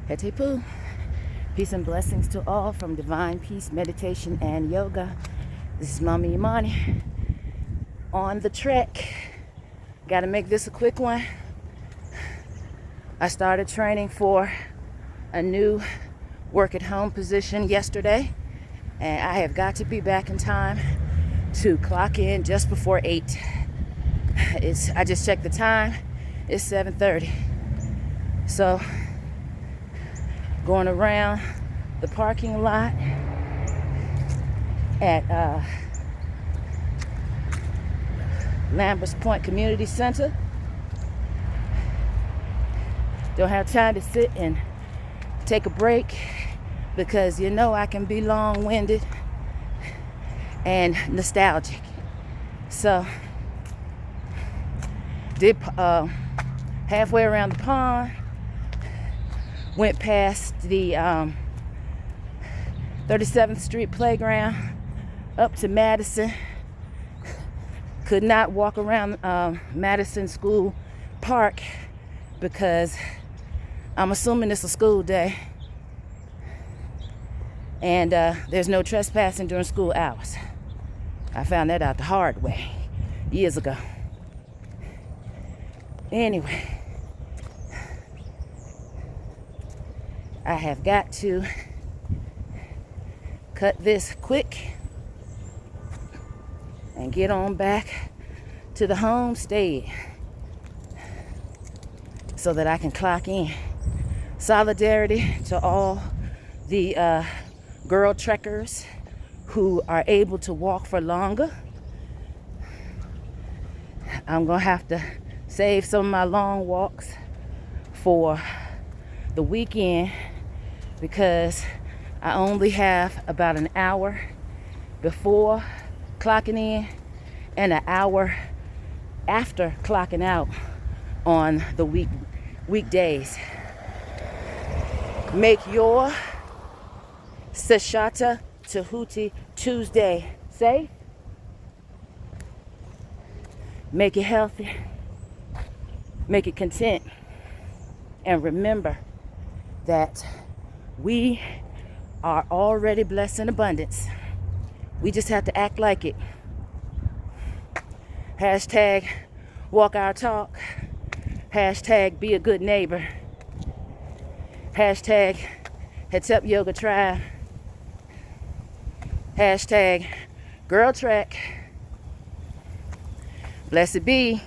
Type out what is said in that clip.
Hetepu. Peace and blessings to all from Divine Peace, Meditation, and Yoga. This is Mommy Imani on the trek. Got to make this a quick one. I started training for a new work at home position yesterday, and I have got to be back in time to clock in just before 8. I just checked the time. It's 7:30. So going around the parking lot at Lambert's Point Community Center. Don't have time to sit and take a break because you know I can be long-winded and nostalgic. So did halfway around the pond, went past the 37th Street playground up to Madison. Could not walk around Madison School Park because I'm assuming it's a school day and there's no trespassing during school hours. I found that out the hard way years ago. Anyway, I have got to cut this quick and get on back to the homestead so that I can clock in. Solidarity to all the girl trekkers who are able to walk for longer. I'm gonna have to save some of my long walks for the weekend because I only have about an hour before clocking in and an hour after clocking out on the weekdays. Make your Seshata Tahuti Tuesday safe. Make it healthy. Make it content. And remember that we are already blessed in abundance. We just have to act like it. Hashtag walk our talk. Hashtag be a good neighbor. Hashtag Hetep Yoga Tribe. Hashtag Girl Trek. Blessed be.